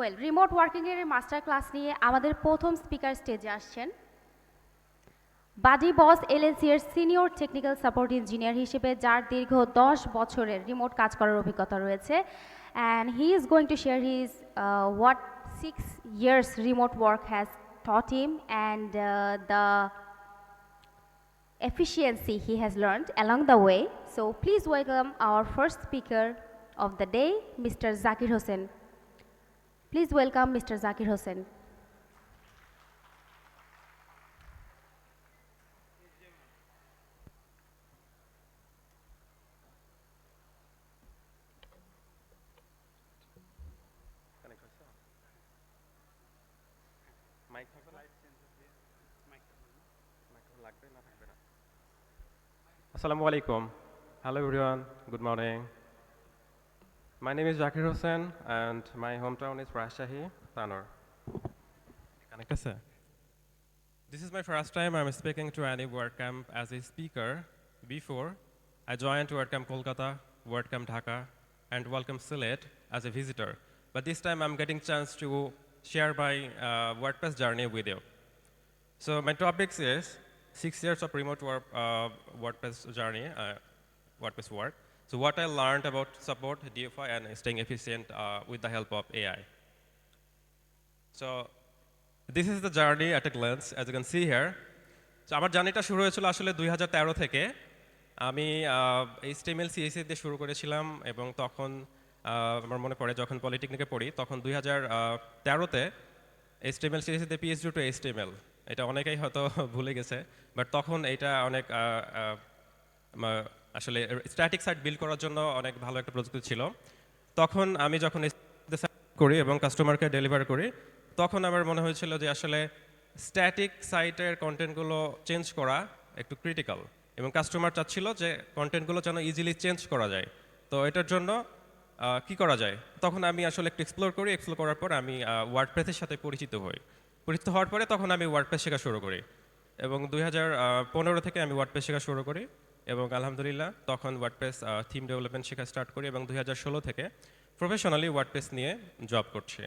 Well remote ওয়ার্কিংয়ের master class নিয়ে আমাদের প্রথম স্পিকার স্টেজে আসছেন বাডি বস এলএলসি এর সিনিয়র টেকনিক্যাল সাপোর্ট ইঞ্জিনিয়ার হিসেবে যার দীর্ঘ 10 বছরের রিমোট কাজ করার অভিজ্ঞতা রয়েছে and he is going to share his what 6 years remote work has taught him and the efficiency he has learned along the way. So please welcome our first speaker of the day, Mr. Zakir Hossain. Please welcome Mr. Zakir Hossain. Assalamu alaikum. Hello everyone. Good morning. My name is Zakir Hossain and my hometown is Rajshahi, Tanor. This is my first time I'm speaking to any WordCamp as a speaker. Before, I joined WordCamp Kolkata, WordCamp Dhaka, and Welcome Sylhet as a visitor. But this time I'm getting chance to share my WordPress journey with you. So my topics is 6 years of remote work, WordPress journey, WordPress work. So what I learned about support, DFI, and staying efficient with the help of AI. So this is the journey at a glance, as you can see here. So আমার জার্নিটা শুরু হয়েছিল আসলে 2013 থেকে। আমি HTML CSS দিয়ে শুরু করেছিলাম এবং তখন আমার মনে পড়ে যখন পলিটেকনিকে পড়ি তখন 2013তে HTML CSS দিয়ে PhD টু HTML এটা অনেকেই হয়তো ভুলে গেছে বাট তখন এটা অনেক আসলে স্ট্যাটিক সাইট বিল্ড করার জন্য অনেক ভালো একটা প্রযুক্তি ছিল তখন আমি যখন করি এবং কাস্টমারকে ডেলিভার করি তখন আমার মনে হয়েছিল যে আসলে স্ট্যাটিক সাইটের কন্টেন্টগুলো চেঞ্জ করা একটু ক্রিটিক্যাল এবং কাস্টমার চাচ্ছিল যে কন্টেন্টগুলো যেন ইজিলি চেঞ্জ করা যায় তো এটার জন্য কি করা যায় তখন আমি আসলে একটু এক্সপ্লোর করার পর আমি ওয়ার্ডপ্রেসের সাথে পরিচিত হওয়ার পরে তখন আমি ওয়ার্ডপ্রেস শেখা শুরু করি এবং 2015 থেকে আমি ওয়ার্ডপ্রেস শেখা শুরু করি এবং আলহামদুলিল্লাহ তখন ওয়ার্ডপ্রেস থিম ডেভেলপমেন্ট শেখা স্টার্ট করি এবং 2016 থেকে প্রফেশনালি ওয়ার্ডপ্রেস নিয়ে জব করছি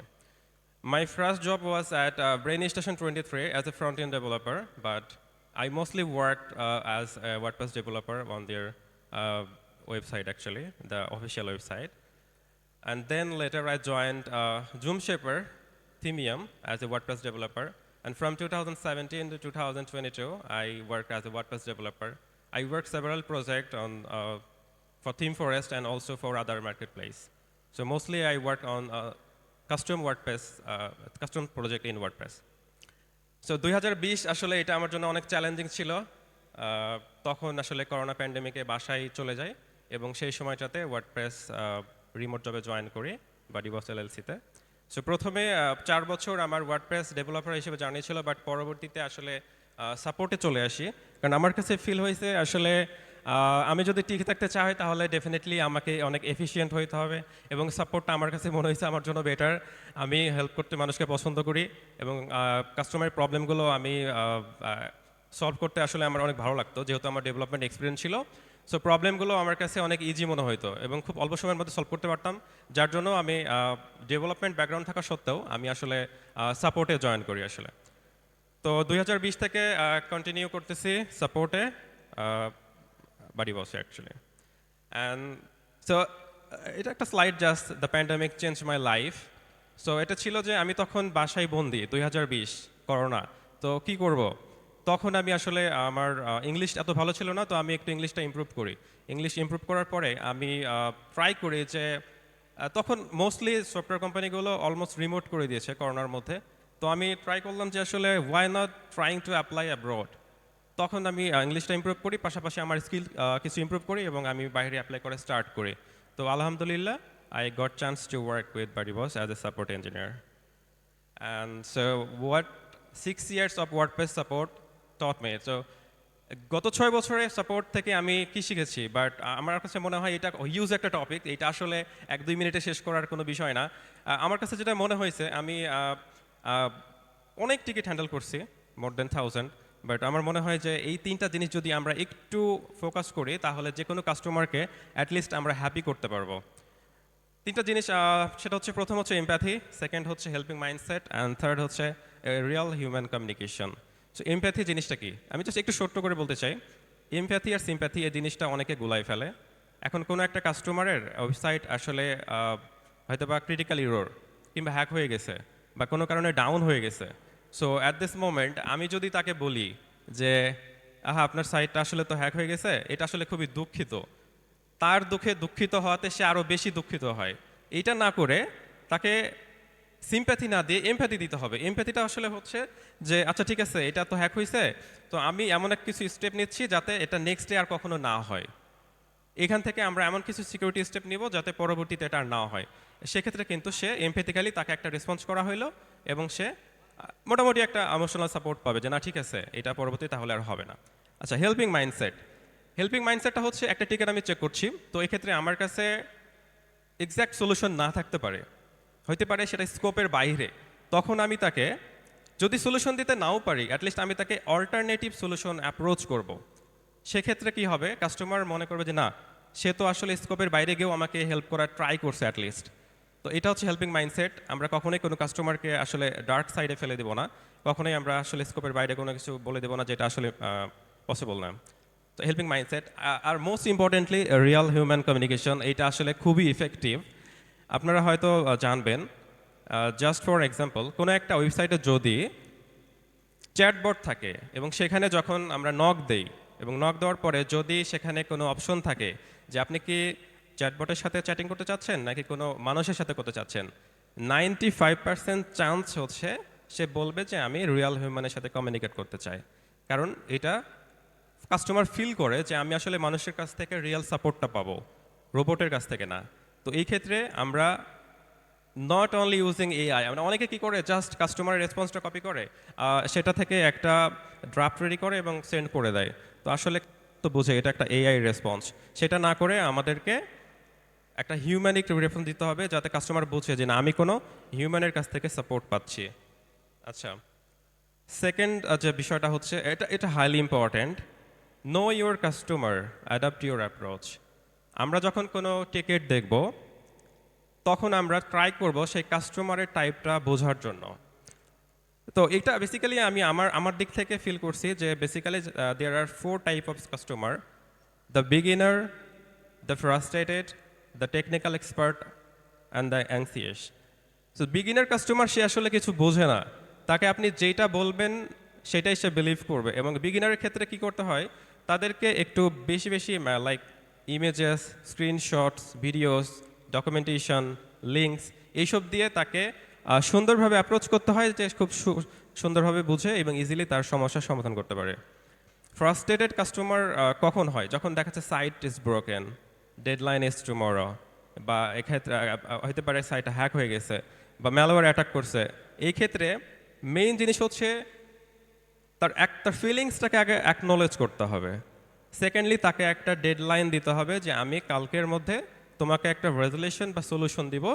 My first job was at Brain Station 23 as a front-end developer, but I mostly worked as a WordPress developer on their website actually, the official website. And then later I joined Zoom Shaper Themium as a WordPress developer. And from 2017 to 2022, I worked as a WordPress developer. I worked several projects on for ThemeForest and also for other marketplace. So mostly I work on custom WordPress, custom project in WordPress. So 2020 আসলে এটা আমার জন্য অনেক challenging ছিল তখন আসলে corona প্যান্ডেমিকে বাসায় চলে যাই এবং সেই সময়টাতে ওয়ার্ডপ্রেস রিমোট জবে জয়েন করি বাডি বস এলএলসিতে সো প্রথমে 4 বছর আমার ওয়ার্ডপ্রেস ডেভেলপার হিসেবে জার্নি ছিল বাট পরবর্তীতে আসলে সাপোর্টে চলে আসি কারণ আমার কাছে ফিল হয়েছে আসলে আমি যদি টিকে থাকতে চাই তাহলে ডেফিনেটলি আমাকে অনেক এফিশিয়েন্ট হইতে হবে এবং সাপোর্টটা আমার কাছে মনে হয়েছে আমার জন্য বেটার আমি হেল্প করতে মানুষকে পছন্দ করি এবং কাস্টমারের প্রবলেমগুলো আমি সলভ করতে আসলে আমার অনেক ভালো লাগতো যেহেতু আমার ডেভেলপমেন্ট এক্সপিরিয়েন্স ছিল সো প্রবলেমগুলো আমার কাছে অনেক ইজি মনে হতো এবং খুব অল্প সময়ের মধ্যে সলভ করতে পারতাম যার জন্য আমি ডেভেলপমেন্ট ব্যাকগ্রাউন্ড থাকা সত্ত্বেও আমি আসলে সাপোর্টে জয়েন করি আসলে তো 2020 থেকে কন্টিনিউ করতেছি সাপোর্টে বাডি বসে অ্যাকচুয়ালি অ্যান্ড সো এটা একটা slide just the pandemic change my life so এটা ছিল যে আমি তখন বাসায় বন্দি 2020 করোনা তো কি করব তখন আমি আসলে আমার ইংলিশ এত ভালো ছিল না তো আমি একটু ইংলিশটা ইমপ্রুভ করি ইংলিশ ইমপ্রুভ করার পরে আমি ট্রাই করি যে তখন মোস্টলি সফটওয়্যার কোম্পানিগুলো অলমোস্ট রিমোট করে দিয়েছে করোনার মধ্যে তো আমি ট্রাই করলাম যে আসলে why not trying to apply abroad তখন আমি ইংলিশটা ইমপ্রুভ করি পাশাপাশি আমার স্কিল কিছু ইমপ্রুভ করি এবং আমি বাইরে অ্যাপ্লাই করে স্টার্ট করি তো আলহামদুলিল্লাহ I got chance to work with BuddyBoss as a support engineer and so what 6 years of WordPress support taught me. So গত 6 বছরে সাপোর্ট থেকে আমি কি শিখেছি বাট আমার কাছে মনে হয় এটা হিউজ একটা টপিক এটা আসলে 1-2 মিনিটে শেষ করার কোনো বিষয় না আমার কাছে যেটা মনে হয়েছে আমি অনেক টিকিট হ্যান্ডেল করছি মোর দেন 1000 বাট আমার মনে হয় যে এই 3টা জিনিস যদি আমরা একটু ফোকাস করি তাহলে যে কোনো কাস্টমারকে অ্যাটলিস্ট আমরা হ্যাপি করতে পারবো তিনটা জিনিস সেটা হচ্ছে প্রথম হচ্ছে এমপ্যাথি, সেকেন্ড হচ্ছে হেল্পিং মাইন্ডসেট অ্যান্ড থার্ড হচ্ছে real human communication. So empathy জিনিসটা কি আমি জাস্ট একটু ছোট্ট করে বলতে চাই। এমপ্যাথি আর সিম্প্যাথি এই জিনিসটা অনেকে গুলাই ফেলে। এখন কোনো একটা কাস্টমারের ওয়েবসাইট আসলে হয়তো বা ক্রিটিক্যাল ইরোর কিংবা হ্যাক হয়ে গেছে বা কোনো কারণে ডাউন হয়ে গেছে। সো অ্যাট দিস মোমেন্ট আমি যদি তাকে বলি যে আহা আপনার সাইটটা আসলে তো হ্যাক হয়ে গেছে, এটা আসলে খুবই দুঃখিত, তার দুঃখে দুঃখিত হওয়াতে সে আরও বেশি দুঃখিত হয়। এইটা না করে তাকে সিম্প্যাথি না দিয়ে এমপ্যাথি দিতে হবে। এমপ্যাথিটা আসলে হচ্ছে যে আচ্ছা ঠিক আছে এটা তো হ্যাক হয়েছে, তো আমি এমন এক কিছু স্টেপ নিচ্ছি যাতে এটা নেক্সট ডে আর কখনো না হয়। এখান থেকে আমরা এমন কিছু সিকিউরিটি স্টেপ নিব যাতে পরবর্তীতে এটা আর না হয়। সেক্ষেত্রে কিন্তু সে এমপ্যাথিক্যালি তাকে একটা রেসপন্স করা হলো এবং সে মোটামুটি একটা ইমোশনাল সাপোর্ট পাবে যে না ঠিক আছে এটা পরবর্তী তাহলে আর হবে না। আচ্ছা হেল্পিং মাইন্ডসেট। হেল্পিং মাইন্ডসেটটা হচ্ছে একটা টিকেট আমি চেক করছি, তো এক্ষেত্রে আমার কাছে এক্স্যাক্ট সলিউশন না থাকতে পারে, হইতে পারে সেটা স্কোপের বাইরে। তখন আমি তাকে যদি সলিউশন দিতে নাও পারি অ্যাটলিস্ট আমি তাকে অল্টারনেটিভ সলিউশন অ্যাপ্রোচ করব। সেক্ষেত্রে কি হবে, কাস্টমার মনে করবে যে না সে তো আসলে স্কোপের বাইরে গিয়েও আমাকে হেল্প করার ট্রাই করছে অ্যাটলিস্ট। তো এটা হচ্ছে হেল্পিং মাইন্ডসেট। আমরা কখনোই কোনো কাস্টমারকে আসলে ডার্ক সাইডে ফেলে দেবো না, কখনোই আমরা আসলে স্কোপের বাইরে কোনো কিছু বলে দেবো না যেটা আসলে পসিবল না। তো হেল্পিং মাইন্ডসেট আর most importantly real human communication, এইটা আসলে খুবই ইফেক্টিভ। আপনারা হয়তো জানবেন, জাস্ট ফর এক্সাম্পল কোনো একটা ওয়েবসাইটে যদি চ্যাটবট থাকে এবং সেখানে যখন আমরা নক দেই এবং নক দেওয়ার পরে যদি সেখানে কোনো অপশন থাকে যে আপনি কি চ্যাটবটের সাথে চ্যাটিং করতে চাচ্ছেন নাকি কোনো মানুষের সাথে করতে চাচ্ছেন, 95% চান্স হচ্ছে সে বলবে যে আমি রিয়েল হিউম্যানের সাথে কমিউনিকেট করতে চাই। কারণ এটা কাস্টমার ফিল করে যে আমি আসলে মানুষের কাছ থেকে রিয়েল সাপোর্টটা পাবো, রোবটের কাছ থেকে না। তো এই ক্ষেত্রে আমরা নট অনলি ইউজিং এআই, আমরা অনেকে কী করে জাস্ট কাস্টমারের রেসপন্সটা কপি করে সেটা থেকে একটা ড্রাফট রেডি করে এবং সেন্ড করে দেয়। তো আসলে তো বুঝে এটা একটা এআই রেসপন্স, সেটা না করে আমাদেরকে একটা হিউম্যানিক রেফারেন্স দিতে হবে যাতে কাস্টমার বুঝে যে না আমি কোনো হিউম্যানের কাছ থেকে সাপোর্ট পাচ্ছি। আচ্ছা সেকেন্ড যে বিষয়টা হচ্ছে এটা এটা highly important, no your customer adapt your approach. আমরা যখন কোনো টিকিট দেখব তখন আমরা ট্রাই করব সেই কাস্টমারের টাইপটা বোঝার জন্য। তো এটা বেসিক্যালি আমি আমার আমার দিক থেকে ফিল করছি যে basically there are 4 type of customer: the beginner, the frustrated, the technical expert and the anxious. So beginner customer সে আসলে কিছু বোঝে না, তাকে আপনি যেটা বলবেন সেটাই সে বিলিভ করবে। এবং বিগিনারের ক্ষেত্রে কি করতে হয়, তাদেরকে একটু বেশি বেশি like images, screenshots, videos, documentation, links এইসব দিয়ে তাকে সুন্দরভাবে অ্যাপ্রোচ করতে হয় যে খুব সুন্দরভাবে বুঝে এবং ইজিলি তার সমস্যার সমাধান করতে পারে। ফ্রাস্ট্রেটেড কাস্টমার কখন হয়, যখন দেখা যাচ্ছে site is broken, deadline is tomorrow, বা এক্ষেত্রে হতে পারে সাইট হ্যাক হয়ে গেছে বা ম্যালওয়্যার অ্যাটাক করছে। এই ক্ষেত্রে মেইন জিনিস হচ্ছে তার ফিলিংসটাকে আগে অ্যাকনোলেজ করতে হবে। সেকেন্ডলি তাকে একটা ডেডলাইন দিতে হবে যে আমি কালকের মধ্যে তোমাকে একটা রেজলিউশন বা সলিউশন দিব,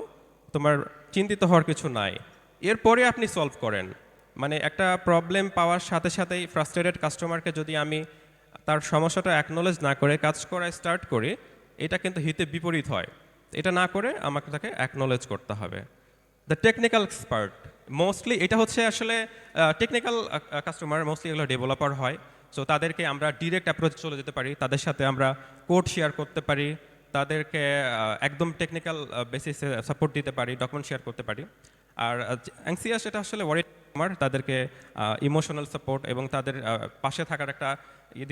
তোমার চিন্তিত হওয়ার কিছু নাই। এরপরে আপনি সলভ করেন। মানে একটা প্রবলেম পাওয়ার সাথে সাথেই ফ্রাস্ট্রেটেড কাস্টমারকে যদি আমি তার সমস্যাটা অ্যাকনোলেজ না করে কাজ করা স্টার্ট করি, এটা কিন্তু হিতে বিপরীত হয়। এটা না করে আমাকে তাকে অ্যাকনোলেজ করতে হবে। দ্য টেকনিক্যাল এক্সপার্ট, মোস্টলি এটা হচ্ছে আসলে টেকনিক্যাল কাস্টমার, মোস্টলি এগুলো ডেভেলপার হয়। সো তাদেরকে আমরা ডিরেক্ট অ্যাপ্রোচ চলে যেতে পারি, তাদের সাথে আমরা কোড শেয়ার করতে পারি, তাদেরকে একদম টেকনিক্যাল বেসিসে সাপোর্ট দিতে পারি, ডকুমেন্ট শেয়ার করতে পারি। আর অ্যাংসিয়াস এটা আসলে ওয়ারি আমার, তাদেরকে ইমোশনাল সাপোর্ট এবং তাদের পাশে থাকার একটা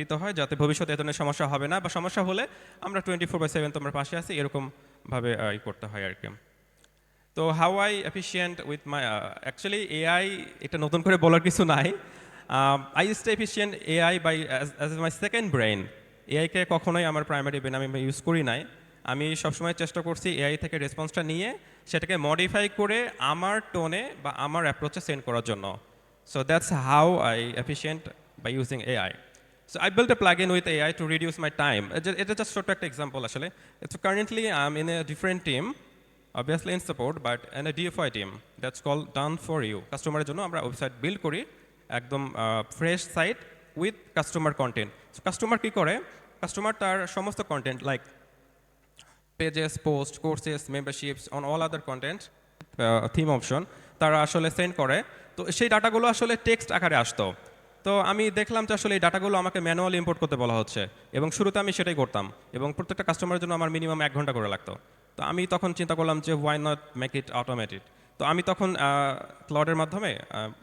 দিতে হয় যাতে ভবিষ্যতে এ ধরনের সমস্যা হবে না, বা সমস্যা হলে আমরা 24/7 তোমার পাশে আছি এরকমভাবে করতে হয় আর কি। তো how I efficient with my actually AI, এটা নতুন করে বলার কিছু নাই। I stay efficient AI by as my second brain. এআইকে কখনোই আমার প্রাইমারি ব্রেন আমি ইউজ করি নাই। আমি সবসময় চেষ্টা করছি এআই থেকে রেসপন্সটা নিয়ে সেটাকে মডিফাই করে আমার টোনে বা আমার অ্যাপ্রোচে সেন্ড করার জন্য। So that's how I efficient by using AI. So I built a plugin with AI to reduce my time. It's just ছোট্ট একটা example আসলে. So currently I'm in a different team, obviously in support, but in a DFI team that's called Done for You. কাস্টমারের জন্য আমরা website build করি, একদম fresh site with customer content. So customer কী করে, কাস্টমার তার সমস্ত content like pages, post, courses, memberships on all other content theme option তারা আসলে সেন্ড করে। তো সেই ডাটাগুলো আসলে টেক্সট আকারে আসতো। তো আমি দেখলাম যে আসলে এই ডাটাগুলো আমাকে ম্যানুয়ালি ইম্পোর্ট করতে বলা হচ্ছে, এবং শুরুতে আমি সেটাই করতাম, এবং প্রত্যেকটা কাস্টমারের জন্য আমার মিনিমাম 1 ঘন্টা করে লাগতো। তো আমি তখন চিন্তা করলাম যে why not make it automated. তো আমি তখন ক্লডের মাধ্যমে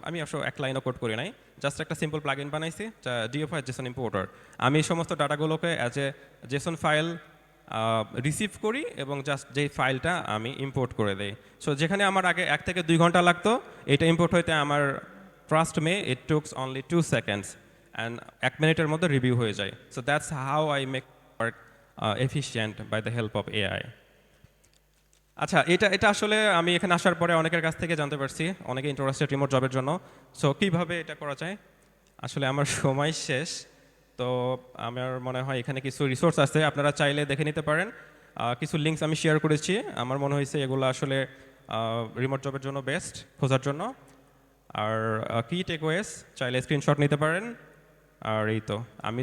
আমি আসলে এক লাইনও কোড করি নাই, জাস্ট একটা সিম্পল প্লাগ ইন বানাইছি, ডিএফআই জেসন ইম্পোর্টার। আমি এই সমস্ত ডাটাগুলোকে as a JSON file receive করি এবং জাস্ট যেই ফাইলটা আমি ইম্পোর্ট করে দেই। সো যেখানে আমার আগে 1 থেকে 2 ঘন্টা লাগতো, এটা ইম্পোর্ট হইতে আমার trust me it takes only 2 seconds, and 1 মিনিটের মধ্যে রিভিউ হয়ে যায়। So that's how I make work efficient by the help of AI. আচ্ছা, এটা এটা আসলে আমি এখানে আসার পরে অনেকের কাছ থেকে জানতে পারছি, অনেকে ইন্টারেস্টেড রিমোট জবের জন্য। সো কীভাবে এটা করা যায়, আসলে আমার সময় শেষ। তো আমার মনে হয় এখানে কিছু রিসোর্স আছে, আপনারা চাইলে দেখে নিতে পারেন। কিছু লিঙ্কস আমি শেয়ার করেছি, আমার মনে হয়েছে এগুলো আসলে রিমোট জবের জন্য বেস্ট খোঁজার জন্য। আর কি টেকওয়েস চাইলে স্ক্রিনশট নিতে পারেন। আর এই তো আমি,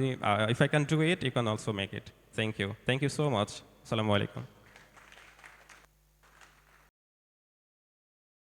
if I can do it you can also make it. Thank you so much. আসসালামু আলাইকুম।